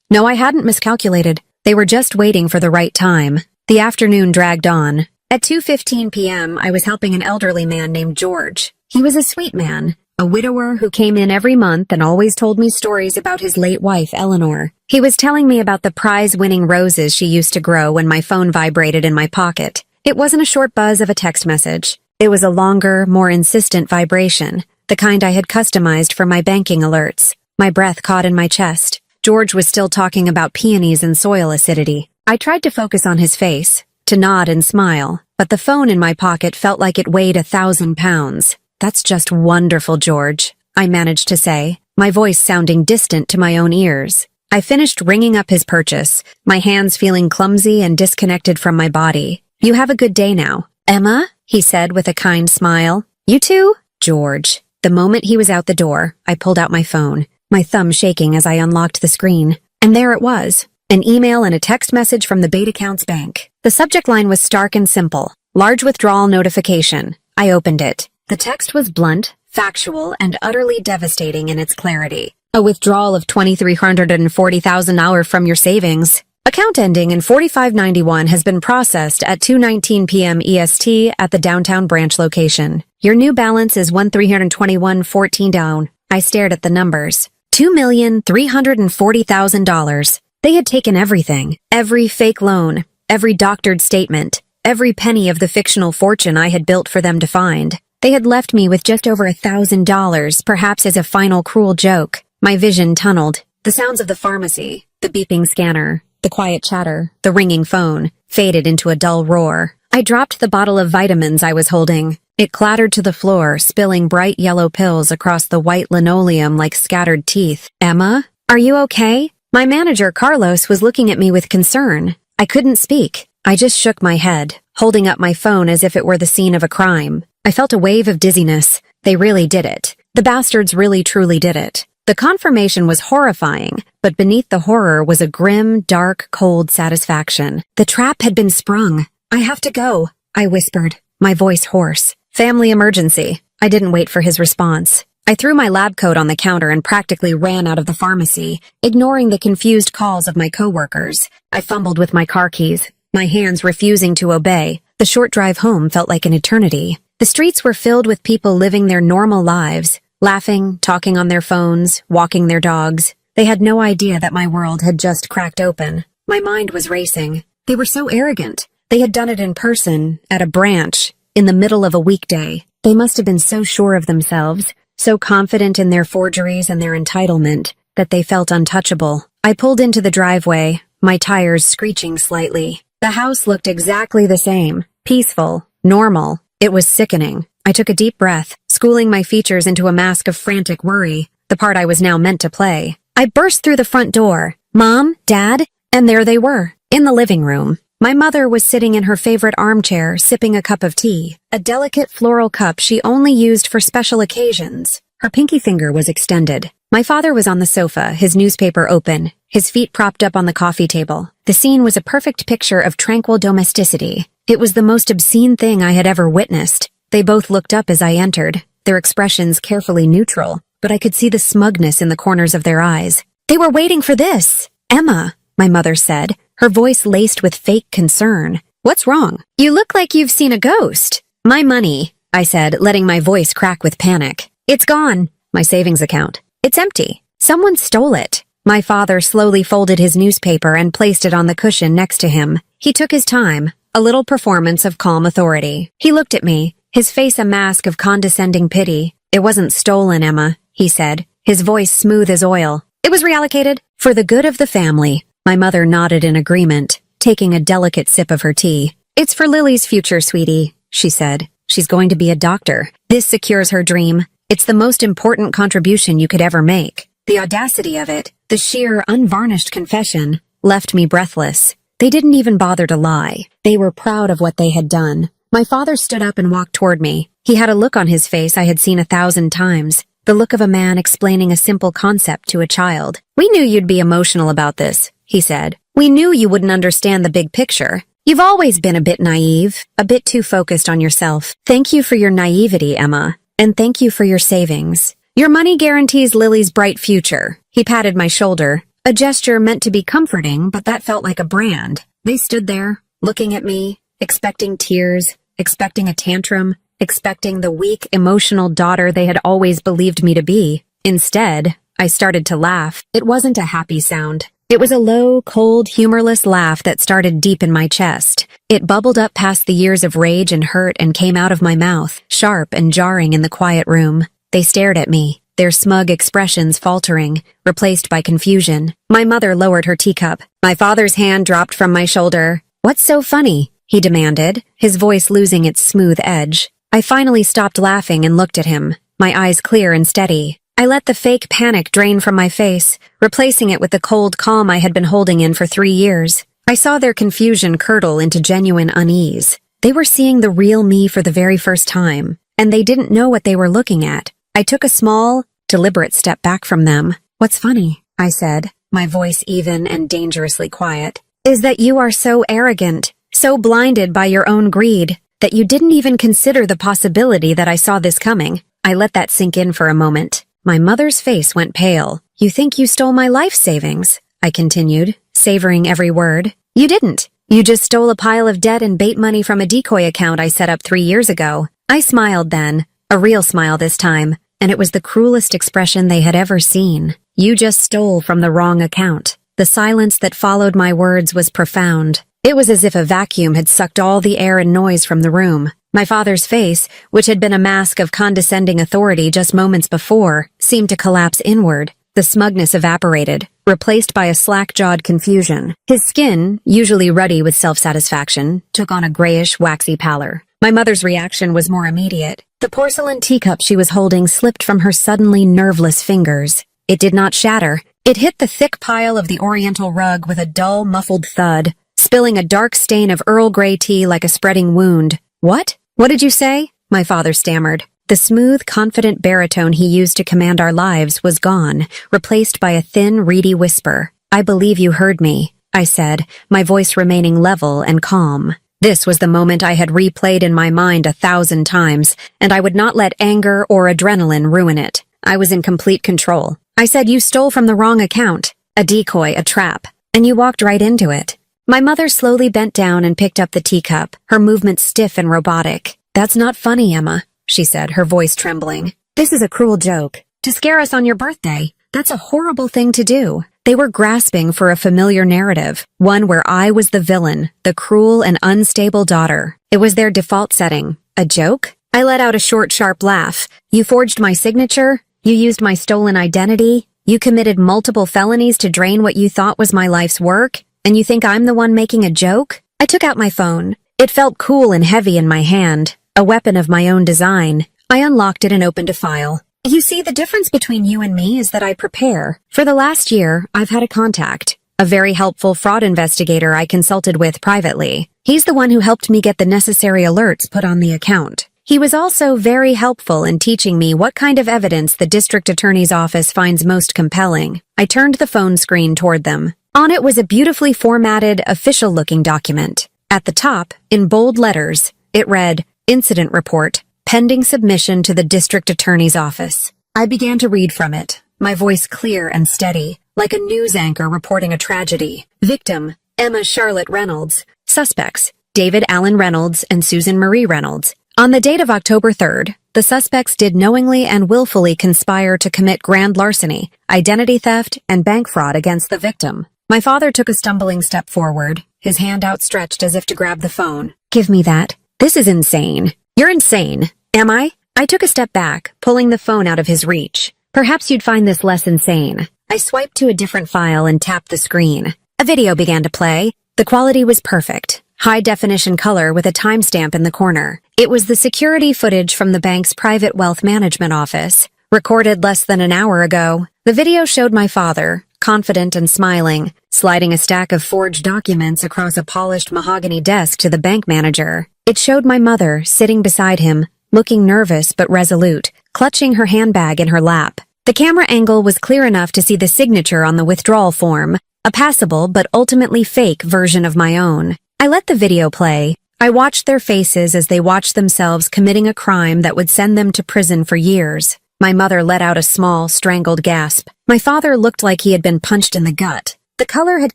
No, I hadn't miscalculated. They were just waiting for the right time. The afternoon dragged on. At 2:15 p.m., I was helping an elderly man named George. He was a sweet man, a widower who came in every month and always told me stories about his late wife, Eleanor. He was telling me about the prize-winning roses she used to grow when my phone vibrated in my pocket. It wasn't a short buzz of a text message. It was a longer, more insistent vibration, the kind I had customized for my banking alerts. My breath caught in my chest. George was still talking about peonies and soil acidity. I tried to focus on his face, to nod and smile, but the phone in my pocket felt like it weighed 1,000 pounds. That's just wonderful, George, I managed to say, my voice sounding distant to my own ears. I finished ringing up his purchase, my hands feeling clumsy and disconnected from my body. You have a good day now. Emma, he said with a kind smile. You too? George. The moment he was out the door, I pulled out my phone, my thumb shaking as I unlocked the screen. And there it was, an email and a text message from the Beta Accounts Bank. The subject line was stark and simple. Large withdrawal notification. I opened it. The text was blunt, factual, and utterly devastating in its clarity. A withdrawal of $2,340,000 from your savings. Account ending in 4591 has been processed at 2:19 p.m. EST at the downtown branch location. Your new balance is $1,321.14 down. I stared at the numbers. $2,340,000. They had taken everything. Every fake loan, every doctored statement, every penny of the fictional fortune I had built for them to find. They had left me with just over $1,000, perhaps as a final cruel joke. My vision tunneled. The sounds of the pharmacy, the beeping scanner, the quiet chatter, the ringing phone, faded into a dull roar. I dropped the bottle of vitamins I was holding. It clattered to the floor, spilling bright yellow pills across the white linoleum like scattered teeth. Emma? Are you okay? My manager, Carlos, was looking at me with concern. I couldn't speak. I just shook my head, holding up my phone as if it were the scene of a crime. I felt a wave of dizziness. They really did it. The bastards really truly did it. The confirmation was horrifying, but beneath the horror was a grim, dark, cold satisfaction. The trap had been sprung. I have to go, I whispered, my voice hoarse. Family emergency. I didn't wait for his response. I threw my lab coat on the counter and practically ran out of the pharmacy, ignoring the confused calls of my coworkers. I fumbled with my car keys, my hands refusing to obey. The short drive home felt like an eternity. The streets were filled with people living their normal lives, laughing, talking on their phones, walking their dogs. They had no idea that my world had just cracked open. My mind was racing. They were so arrogant. They had done it in person, at a branch, in the middle of a weekday. They must have been so sure of themselves, so confident in their forgeries and their entitlement, that they felt untouchable. I pulled into the driveway, my tires screeching slightly. The house looked exactly the same, peaceful, normal. It was sickening. I took a deep breath, schooling my features into a mask of frantic worry, the part I was now meant to play. I burst through the front door. Mom, Dad, and there they were, in the living room. My mother was sitting in her favorite armchair, sipping a cup of tea, a delicate floral cup she only used for special occasions. Her pinky finger was extended. My father was on the sofa, his newspaper open, his feet propped up on the coffee table. The scene was a perfect picture of tranquil domesticity. It was the most obscene thing I had ever witnessed. They both looked up as I entered, their expressions carefully neutral, but I could see the smugness in the corners of their eyes. They were waiting for this. Emma, my mother said, her voice laced with fake concern. What's wrong? You look like you've seen a ghost. My money, I said, letting my voice crack with panic. It's gone. My savings account. It's empty. Someone stole it. My father slowly folded his newspaper and placed it on the cushion next to him. He took his time, a little performance of calm authority. He looked at me, his face a mask of condescending pity. It wasn't stolen, Emma, he said, his voice smooth as oil. It was reallocated for the good of the family. My mother nodded in agreement, taking a delicate sip of her tea. It's for Lily's future, sweetie, she said. She's going to be a doctor. This secures her dream. It's the most important contribution you could ever make. The audacity of it, the sheer, unvarnished confession, left me breathless. They didn't even bother to lie. They were proud of what they had done. My father stood up and walked toward me. He had a look on his face I had seen 1,000 times, the look of a man explaining a simple concept to a child. We knew you'd be emotional about this, he said. We knew you wouldn't understand the big picture. You've always been a bit naive, a bit too focused on yourself. Thank you for your naivety, Emma, and thank you for your savings. Your money guarantees Lily's bright future. He patted my shoulder, a gesture meant to be comforting, but that felt like a brand. They stood there, looking at me, expecting tears, expecting a tantrum, expecting the weak, emotional daughter they had always believed me to be. Instead, I started to laugh. It wasn't a happy sound. It was a low, cold, humorless laugh that started deep in my chest. It bubbled up past the years of rage and hurt and came out of my mouth, sharp and jarring in the quiet room. They stared at me, their smug expressions faltering, replaced by confusion. My mother lowered her teacup. My father's hand dropped from my shoulder. What's so funny? He demanded, his voice losing its smooth edge. I finally stopped laughing and looked at him, my eyes clear and steady. I let the fake panic drain from my face, replacing it with the cold calm I had been holding in for 3 years. I saw their confusion curdle into genuine unease. They were seeing the real me for the very first time, and they didn't know what they were looking at. I took a small, deliberate step back from them. What's funny, I said, my voice even and dangerously quiet, is that you are so arrogant, so blinded by your own greed. that you didn't even consider the possibility that I saw this coming. I let that sink in for a moment. My mother's face went pale. You think you stole my life savings? I continued, savoring every word. You didn't. You just stole a pile of debt and bait money from a decoy account I set up 3 years ago. I smiled then, a real smile this time, and it was the cruelest expression they had ever seen. You just stole from the wrong account. The silence that followed my words was profound. It was as if a vacuum had sucked all the air and noise from the room. My father's face, which had been a mask of condescending authority just moments before, seemed to collapse inward. The smugness evaporated, replaced by a slack-jawed confusion. His skin, usually ruddy with self-satisfaction, took on a grayish, waxy pallor. My mother's reaction was more immediate. The porcelain teacup she was holding slipped from her suddenly nerveless fingers. It did not shatter. It hit the thick pile of the oriental rug with a dull, muffled thud, spilling a dark stain of Earl Grey tea like a spreading wound. What? What did you say? My father stammered. The smooth, confident baritone he used to command our lives was gone, replaced by a thin, reedy whisper. I believe you heard me, I said, my voice remaining level and calm. This was the moment I had replayed in my mind 1,000 times, and I would not let anger or adrenaline ruin it. I was in complete control. I said you stole from the wrong account, a decoy, a trap, and you walked right into it. My mother slowly bent down and picked up the teacup, her movements stiff and robotic. That's not funny, Emma, she said, her voice trembling. This is a cruel joke. To scare us on your birthday. That's a horrible thing to do. They were grasping for a familiar narrative, one where I was the villain, the cruel and unstable daughter. It was their default setting. A joke? I let out a short, sharp laugh. You forged my signature? You used my stolen identity? You committed multiple felonies to drain what you thought was my life's work? And you think I'm the one making a joke? I took out my phone. It felt cool and heavy in my hand, a weapon of my own design. I unlocked it and opened a file. You see, the difference between you and me is that I prepare. For the last year, I've had a contact, a very helpful fraud investigator I consulted with privately. He's the one who helped me get the necessary alerts put on the account. He was also very helpful in teaching me what kind of evidence the district attorney's office finds most compelling. I turned the phone screen toward them. On it was a beautifully formatted, official-looking document. At the top, in bold letters, it read, Incident Report, pending submission to the district attorney's office. I began to read from it, my voice clear and steady, like a news anchor reporting a tragedy. Victim, Emma Charlotte Reynolds. Suspects, David Allen Reynolds and Susan Marie Reynolds. On the date of October 3rd, the suspects did knowingly and willfully conspire to commit grand larceny, identity theft, and bank fraud against the victim. My father took a stumbling step forward, his hand outstretched as if to grab the phone. Give me that. This is insane. You're insane. Am I? I took a step back, pulling the phone out of his reach. Perhaps you'd find this less insane. I swiped to a different file and tapped the screen. A video began to play. The quality was perfect. High-definition color with a timestamp in the corner. It was the security footage from the bank's private wealth management office, recorded less than an hour ago. The video showed my father, confident and smiling, sliding a stack of forged documents across a polished mahogany desk to the bank manager. It showed my mother, sitting beside him, looking nervous but resolute, clutching her handbag in her lap. The camera angle was clear enough to see the signature on the withdrawal form, a passable but ultimately fake version of my own. I let the video play. I watched their faces as they watched themselves committing a crime that would send them to prison for years. My mother let out a small, strangled gasp. My father looked like he had been punched in the gut. The color had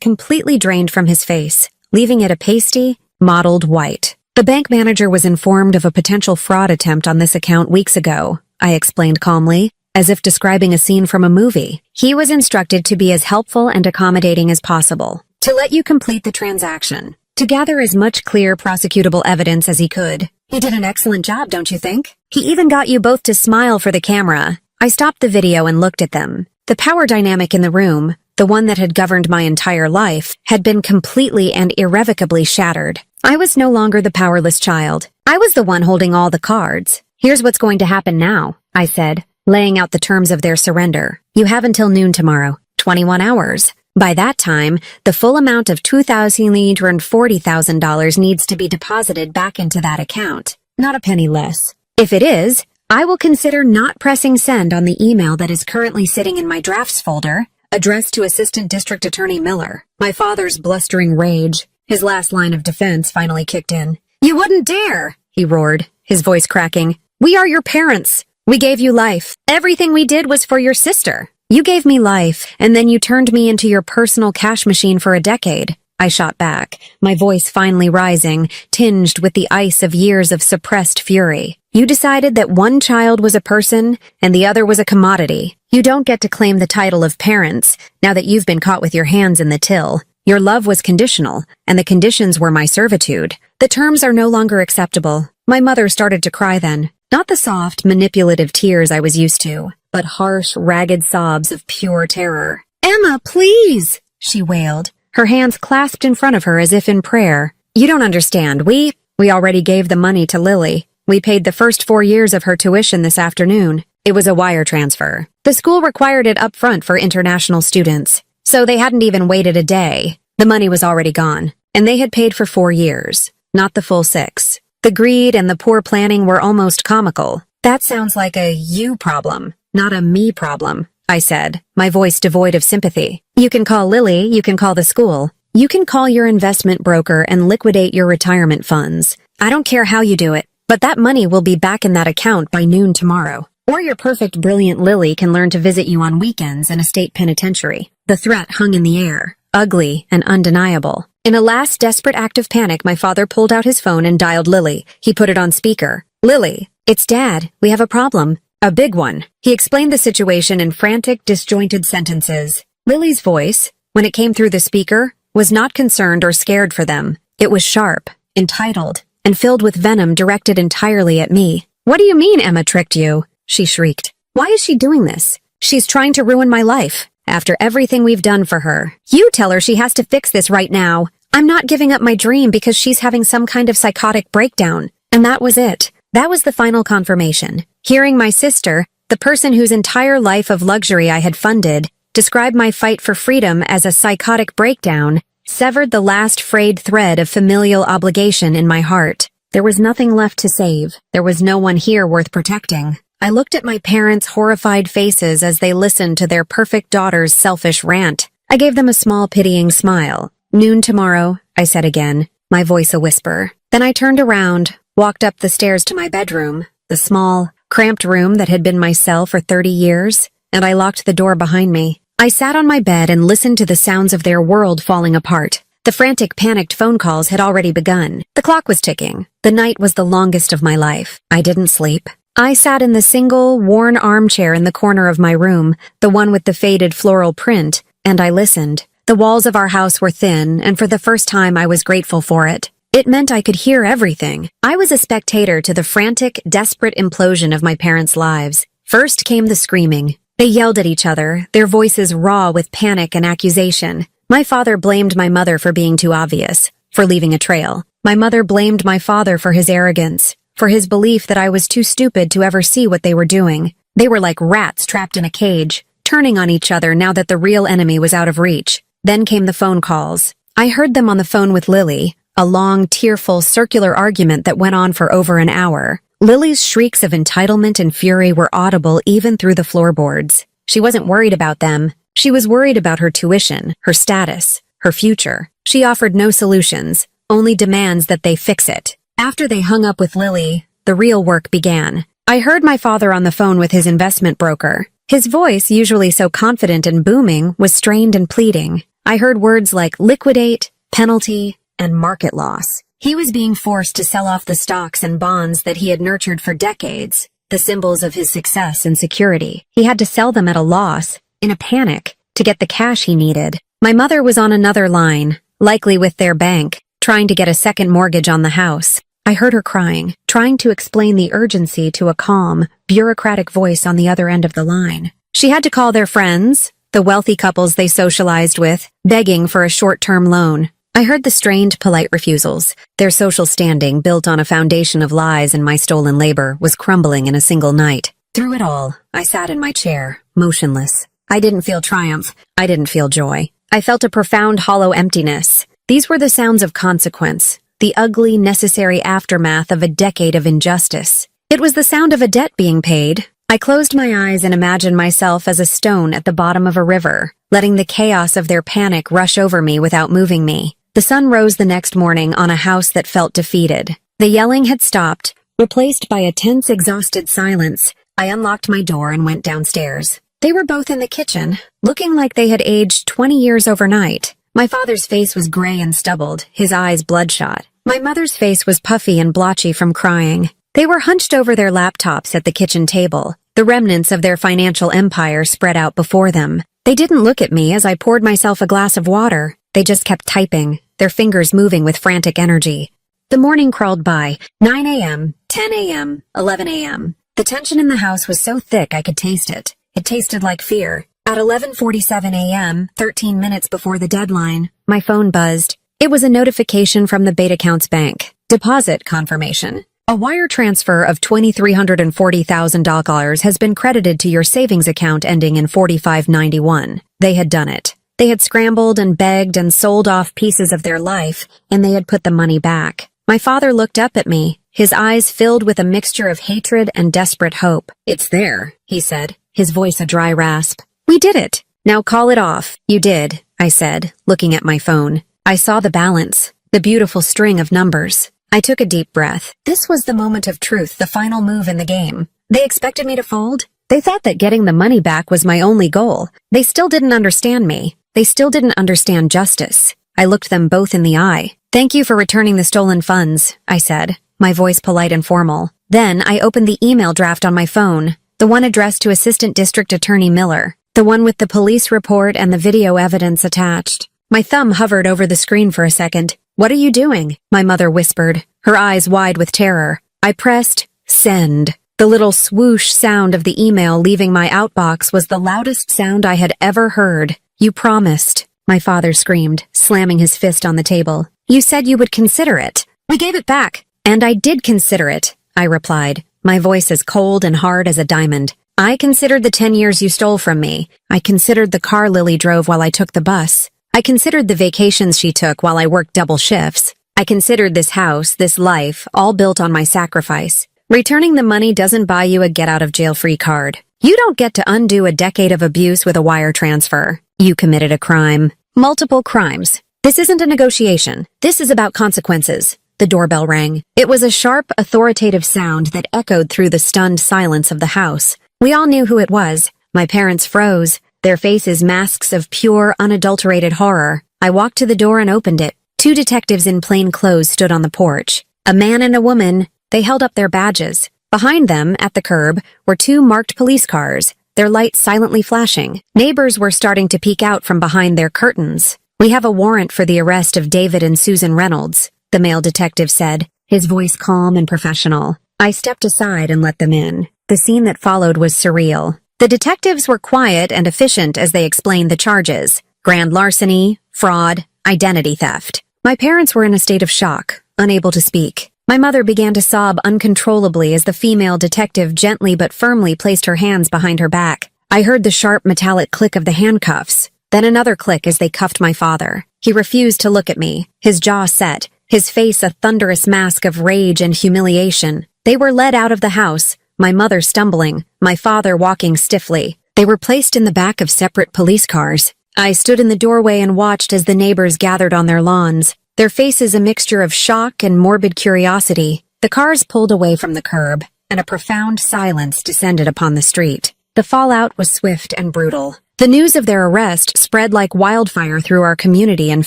completely drained from his face, leaving it a pasty, mottled white. The bank manager was informed of a potential fraud attempt on this account weeks ago, I explained calmly, as if describing a scene from a movie. He was instructed to be as helpful and accommodating as possible, to let you complete the transaction, to gather as much clear prosecutable evidence as he could. He did an excellent job, don't you think? He even got you both to smile for the camera. I stopped the video and looked at them. The power dynamic in the room, the one that had governed my entire life, had been completely and irrevocably shattered. I was no longer the powerless child. I was the one holding all the cards. Here's what's going to happen now, I said, laying out the terms of their surrender. You have until noon tomorrow, 21 hours. By that time, the full amount of $2,840,000 needs to be deposited back into that account, not a penny less. If it is, I will consider not pressing send on the email that is currently sitting in my drafts folder, addressed to Assistant District Attorney Miller. My father's blustering rage, his last line of defense, finally kicked in. You wouldn't dare! he roared, his voice cracking. We are your parents. We gave you life. Everything we did was for your sister. You gave me life, and then you turned me into your personal cash machine for a decade. I shot back, my voice finally rising, tinged with the ice of years of suppressed fury. You decided that one child was a person and the other was a commodity. You don't get to claim the title of parents now that you've been caught with your hands in the till. Your love was conditional, and the conditions were my servitude. The terms are no longer acceptable. My mother started to cry then. Not the soft, manipulative tears I was used to, but harsh, ragged sobs of pure terror. Emma, please, she wailed, her hands clasped in front of her as if in prayer. You don't understand. We already gave the money to Lily. We paid the first 4 years of her tuition this afternoon. It was a wire transfer. The school required it up front for international students, so they hadn't even waited a day. The money was already gone, and they had paid for 4 years, not the full 6. The greed and the poor planning were almost comical. That sounds like a you problem, not a me problem, I said, my voice devoid of sympathy. You can call Lily, you can call the school. You can call your investment broker and liquidate your retirement funds. I don't care how you do it, but that money will be back in that account by noon tomorrow. Or your perfect, brilliant Lily can learn to visit you on weekends in a state penitentiary. The threat hung in the air, ugly and undeniable. In a last desperate act of panic, my father pulled out his phone and dialed Lily. He put it on speaker. Lily, it's Dad. We have a problem. A big one. He explained the situation in frantic, disjointed sentences. Lily's voice, when it came through the speaker, was not concerned or scared for them. It was sharp, entitled, and filled with venom directed entirely at me. What do you mean Emma tricked you? She shrieked. Why is she doing this? She's trying to ruin my life. After everything we've done for her. You tell her she has to fix this right now. I'm not giving up my dream because she's having some kind of psychotic breakdown. And that was it. That was the final confirmation. Hearing my sister, the person whose entire life of luxury I had funded, describe my fight for freedom as a psychotic breakdown, severed the last frayed thread of familial obligation in my heart. There was nothing left to save. There was no one here worth protecting. I looked at my parents' horrified faces as they listened to their perfect daughter's selfish rant. I gave them a small pitying smile. Noon tomorrow, I said again, my voice a whisper. Then I turned around, walked up the stairs to my bedroom, the small, cramped room that had been my cell for 30 years, and I locked the door behind me. I sat on my bed and listened to the sounds of their world falling apart. The frantic, panicked phone calls had already begun. The clock was ticking. The night was the longest of my life. I didn't sleep. I sat in the single, worn armchair in the corner of my room, the one with the faded floral print, and I listened. The walls of our house were thin, and for the first time I was grateful for it. It meant I could hear everything. I was a spectator to the frantic, desperate implosion of my parents' lives. First came the screaming. They yelled at each other, their voices raw with panic and accusation. My father blamed my mother for being too obvious, for leaving a trail. My mother blamed my father for his arrogance, for his belief that I was too stupid to ever see what they were doing. They were like rats trapped in a cage, turning on each other now that the real enemy was out of reach. Then came the phone calls. I heard them on the phone with Lily, a long, tearful, circular argument that went on for over an hour. Lily's shrieks of entitlement and fury were audible even through the floorboards. She wasn't worried about them. She was worried about her tuition, her status, her future. She offered no solutions, only demands that they fix it. After they hung up with Lily, the real work began. I heard my father on the phone with his investment broker. His voice, usually so confident and booming, was strained and pleading. I heard words like liquidate, penalty, and market loss. He was being forced to sell off the stocks and bonds that he had nurtured for decades, the symbols of his success and security. He had to sell them at a loss, in a panic, to get the cash he needed. My mother was on another line, likely with their bank, trying to get a second mortgage on the house. I heard her crying, trying to explain the urgency to a calm, bureaucratic voice on the other end of the line. She had to call their friends, the wealthy couples they socialized with, begging for a short-term loan. I heard the strained, polite refusals. Their social standing, built on a foundation of lies and my stolen labor, was crumbling in a single night. Through it all, I sat in my chair, motionless. I didn't feel triumph. I didn't feel joy. I felt a profound, hollow emptiness. These were the sounds of consequence, the ugly, necessary aftermath of a decade of injustice. It was the sound of a debt being paid. I closed my eyes and imagined myself as a stone at the bottom of a river, letting the chaos of their panic rush over me without moving me. The sun rose the next morning on a house that felt defeated. The yelling had stopped, replaced by a tense, exhausted silence. I unlocked my door and went downstairs. They were both in the kitchen, looking like they had aged 20 years overnight. My father's face was gray and stubbled, his eyes bloodshot. My mother's face was puffy and blotchy from crying. They were hunched over their laptops at the kitchen table, the remnants of their financial empire spread out before them. They didn't look at me as I poured myself a glass of water. They just kept typing, their fingers moving with frantic energy. The morning crawled by. 9 a.m., 10 a.m., 11 a.m. The tension in the house was so thick I could taste it. It tasted like fear. At 11:47 a.m., 13 minutes before the deadline, my phone buzzed. It was a notification from the BetaCounts Bank. Deposit confirmation. A wire transfer of $2,340,000 has been credited to your savings account ending in 4591. They had done it. They had scrambled and begged and sold off pieces of their life, and they had put the money back. My father looked up at me, his eyes filled with a mixture of hatred and desperate hope. "It's there," he said, his voice a dry rasp. "We did it. Now call it off." "You did," I said, looking at my phone. I saw the balance, the beautiful string of numbers. I took a deep breath. This was the moment of truth, the final move in the game. They expected me to fold? They thought that getting the money back was my only goal. They still didn't understand me. They still didn't understand justice. I looked them both in the eye. "Thank you for returning the stolen funds," I said, my voice polite and formal. Then I opened the email draft on my phone, the one addressed to Assistant District Attorney Miller, the one with the police report and the video evidence attached. My thumb hovered over the screen for a second. "What are you doing?" my mother whispered, her eyes wide with terror. I pressed send. The little swoosh sound of the email leaving my outbox was the loudest sound I had ever heard. "You promised," my father screamed, slamming his fist on the table. "You said you would consider it." "We gave it back." "And I did consider it," I replied, my voice as cold and hard as a diamond. "I considered the 10 years you stole from me. I considered the car Lily drove while I took the bus. I considered the vacations she took while I worked double shifts. I considered this house, this life, all built on my sacrifice. Returning the money doesn't buy you a get-out-of-jail-free card. You don't get to undo a decade of abuse with a wire transfer. You committed a crime. Multiple crimes. This isn't a negotiation. This is about consequences." The doorbell rang. It was a sharp, authoritative sound that echoed through the stunned silence of the house. We all knew who it was. My parents froze, their faces masks of pure, unadulterated horror. I walked to the door and opened it. Two detectives in plain clothes stood on the porch. A man and a woman. They held up their badges. Behind them, at the curb, were two marked police cars, their lights silently flashing. Neighbors were starting to peek out from behind their curtains. "We have a warrant for the arrest of David and Susan Reynolds," the male detective said, his voice calm and professional. I stepped aside and let them in. The scene that followed was surreal. The detectives were quiet and efficient as they explained the charges: grand larceny, fraud, identity theft. My parents were in a state of shock, unable to speak. My mother began to sob uncontrollably as the female detective gently but firmly placed her hands behind her back. I heard the sharp metallic click of the handcuffs, then another click as they cuffed my father. He refused to look at me, his jaw set, his face a thunderous mask of rage and humiliation. They were led out of the house, my mother stumbling, my father walking stiffly. They were placed in the back of separate police cars. I stood in the doorway and watched as the neighbors gathered on their lawns, their faces a mixture of shock and morbid curiosity. The cars pulled away from the curb, and a profound silence descended upon the street. The fallout was swift and brutal. The news of their arrest spread like wildfire through our community and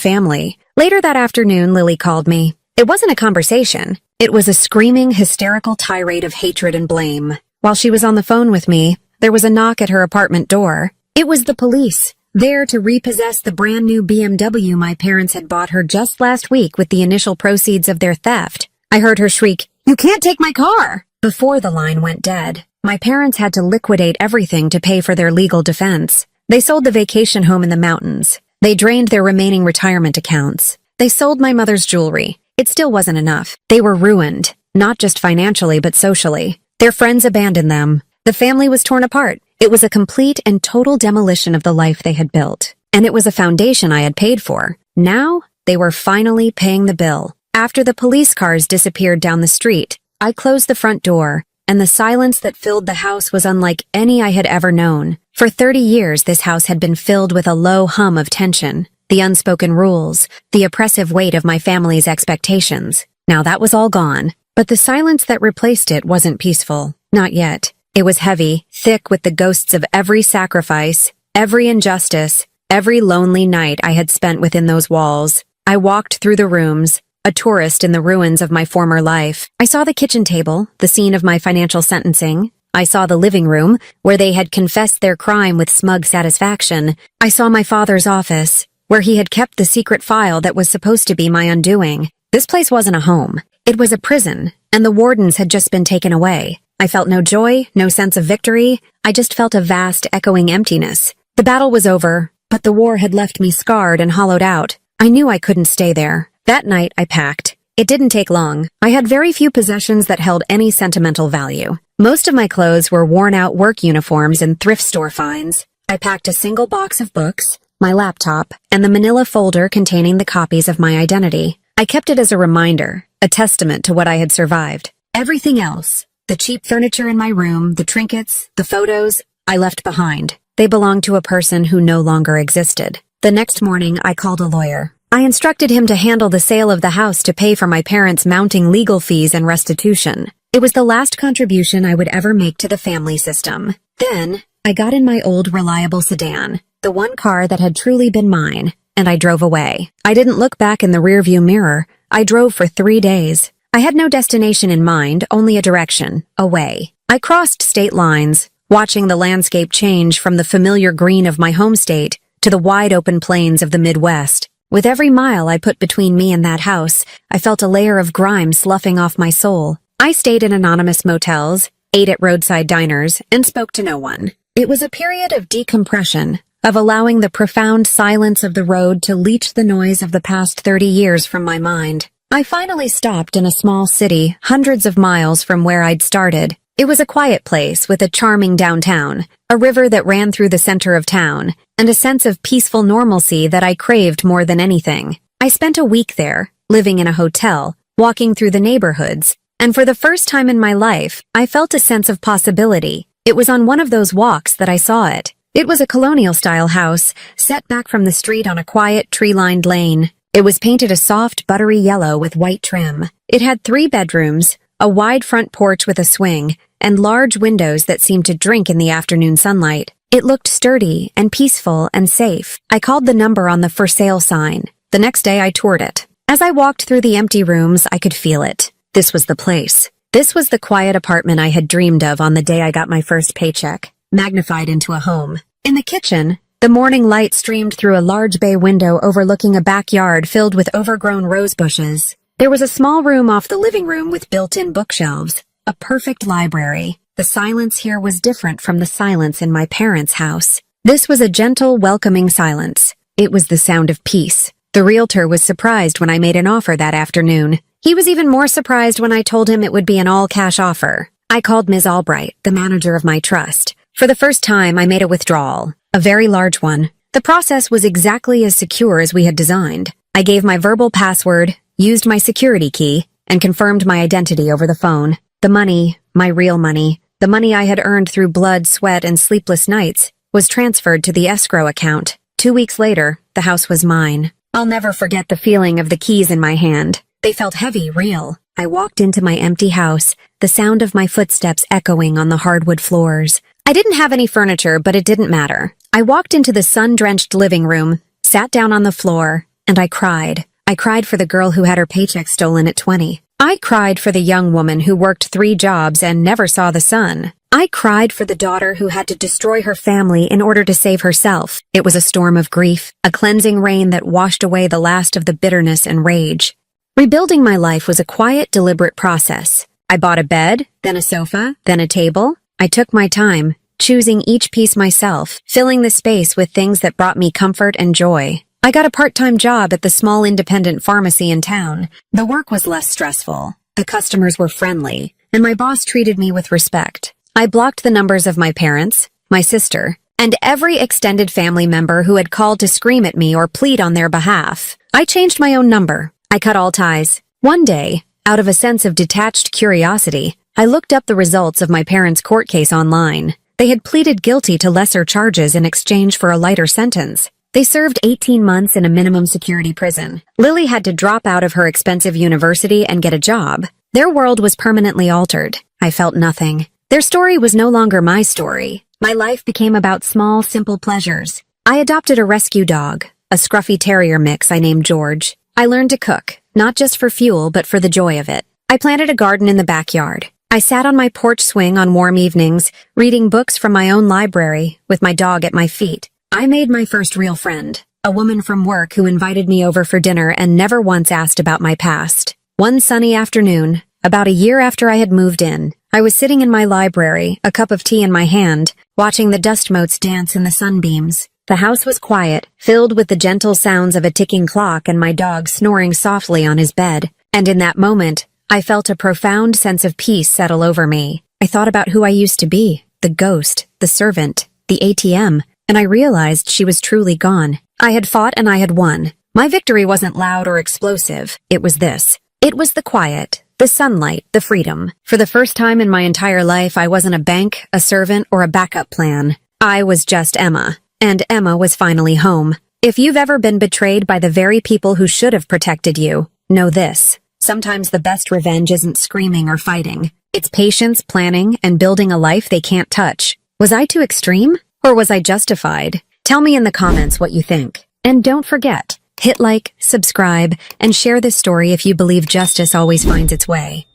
family. Later that afternoon, Lily called me. It wasn't a conversation. It was a screaming, hysterical tirade of hatred and blame. While she was on the phone with me, there was a knock at her apartment door. It was the police, there to repossess the brand new BMW my parents had bought her just last week with the initial proceeds of their theft. I heard her shriek, "You can't take my car!" Before the line went dead. My parents had to liquidate everything to pay for their legal defense. They sold the vacation home in the mountains. They drained their remaining retirement accounts. They sold my mother's jewelry. It still wasn't enough. They were ruined, not just financially but socially. Their friends abandoned them. The family was torn apart. It was a complete and total demolition of the life they had built. And it was a foundation I had paid for. Now, they were finally paying the bill. After the police cars disappeared down the street, I closed the front door, and the silence that filled the house was unlike any I had ever known. For 30 years, this house had been filled with a low hum of tension, the unspoken rules, the oppressive weight of my family's expectations. Now that was all gone. But the silence that replaced it wasn't peaceful. Not yet. It was heavy, thick with the ghosts of every sacrifice, every injustice, every lonely night I had spent within those walls. I walked through the rooms, a tourist in the ruins of my former life. I saw the kitchen table, the scene of my financial sentencing. I saw the living room, where they had confessed their crime with smug satisfaction. I saw my father's office, where he had kept the secret file that was supposed to be my undoing. This place wasn't a home. It was a prison, and the wardens had just been taken away. I felt no joy, no sense of victory. I just felt a vast, echoing emptiness. The battle was over, but the war had left me scarred and hollowed out. I knew I couldn't stay there. That night, I packed. It didn't take long. I had very few possessions that held any sentimental value. Most of my clothes were worn-out work uniforms and thrift store finds. I packed a single box of books, my laptop, and the manila folder containing the copies of my identity. I kept it as a reminder, a testament to what I had survived. Everything else, the cheap furniture in my room, the trinkets, the photos, I left behind. They belonged to a person who no longer existed. The next morning, I called a lawyer. I instructed him to handle the sale of the house to pay for my parents' mounting legal fees and restitution. It was the last contribution I would ever make to the family system. Then, I got in my old reliable sedan, the one car that had truly been mine, and I drove away. I didn't look back in the rearview mirror. I drove for 3 days. I had no destination in mind, only a direction, away. I crossed state lines, watching the landscape change from the familiar green of my home state to the wide-open plains of the Midwest. With every mile I put between me and that house, I felt a layer of grime sloughing off my soul. I stayed in anonymous motels, ate at roadside diners, and spoke to no one. It was a period of decompression, of allowing the profound silence of the road to leach the noise of the past 30 years from my mind. I finally stopped in a small city, hundreds of miles from where I'd started. It was a quiet place with a charming downtown, a river that ran through the center of town, and a sense of peaceful normalcy that I craved more than anything. I spent a week there, living in a hotel, walking through the neighborhoods, and for the first time in my life, I felt a sense of possibility. It was on one of those walks that I saw it. It was a colonial-style house, set back from the street on a quiet, tree-lined lane. It was painted a soft, buttery yellow with white trim. It had 3 bedrooms, a wide front porch with a swing, and large windows that seemed to drink in the afternoon sunlight. It looked sturdy and peaceful and safe. I called the number on the for sale sign. The next day I toured it. As I walked through the empty rooms, I could feel it. This was the place. This was the quiet apartment I had dreamed of on the day I got my first paycheck, magnified into a home. In the kitchen, the morning light streamed through a large bay window overlooking a backyard filled with overgrown rose bushes. There was a small room off the living room with built-in bookshelves, a perfect library. The silence here was different from the silence in my parents' house. This was a gentle, welcoming silence. It was the sound of peace. The realtor was surprised when I made an offer that afternoon. He was even more surprised when I told him it would be an all-cash offer. I called Ms. Albright, the manager of my trust. For the first time, I made a withdrawal, a very large one. The process was exactly as secure as we had designed. I gave my verbal password, used my security key, and confirmed my identity over the phone. The money, my real money, the money I had earned through blood, sweat, and sleepless nights, was transferred to the escrow account. 2 weeks later, the house was mine. I'll never forget the feeling of the keys in my hand. They felt heavy, real. I walked into my empty house, the sound of my footsteps echoing on the hardwood floors. I didn't have any furniture, but it didn't matter. I walked into the sun-drenched living room, sat down on the floor, and I cried. I cried for the girl who had her paycheck stolen at 20. I cried for the young woman who worked 3 jobs and never saw the sun. I cried for the daughter who had to destroy her family in order to save herself. It was a storm of grief, a cleansing rain that washed away the last of the bitterness and rage. Rebuilding my life was a quiet, deliberate process. I bought a bed, then a sofa, then a table. I took my time, choosing each piece myself, filling the space with things that brought me comfort and joy. I got a part-time job at the small independent pharmacy in town. The work was less stressful. The customers were friendly, and my boss treated me with respect. I blocked the numbers of my parents, my sister, and every extended family member who had called to scream at me or plead on their behalf. I changed my own number. I cut all ties. One day, out of a sense of detached curiosity, I looked up the results of my parents' court case online. They had pleaded guilty to lesser charges in exchange for a lighter sentence. They served 18 months in a minimum security prison. Lily had to drop out of her expensive university and get a job. Their world was permanently altered. I felt nothing. Their story was no longer my story. My life became about small, simple pleasures. I adopted a rescue dog, a scruffy terrier mix I named George. I learned to cook, not just for fuel, but for the joy of it. I planted a garden in the backyard. I sat on my porch swing on warm evenings, reading books from my own library, with my dog at my feet. I made my first real friend, a woman from work who invited me over for dinner and never once asked about my past. One sunny afternoon, about a year after I had moved in, I was sitting in my library, a cup of tea in my hand, watching the dust motes dance in the sunbeams. The house was quiet, filled with the gentle sounds of a ticking clock and my dog snoring softly on his bed. And in that moment, I felt a profound sense of peace settle over me. I thought about who I used to be, the ghost, the servant, the ATM, and I realized she was truly gone. I had fought and I had won. My victory wasn't loud or explosive. It was this. It was the quiet, the sunlight, the freedom. For the first time in my entire life, I wasn't a bank, a servant, or a backup plan. I was just Emma. And Emma was finally home. If you've ever been betrayed by the very people who should have protected you, know this. Sometimes the best revenge isn't screaming or fighting. It's patience, planning, and building a life they can't touch. Was I too extreme? Or was I justified? Tell me in the comments what you think. And don't forget, hit like, subscribe, and share this story if you believe justice always finds its way.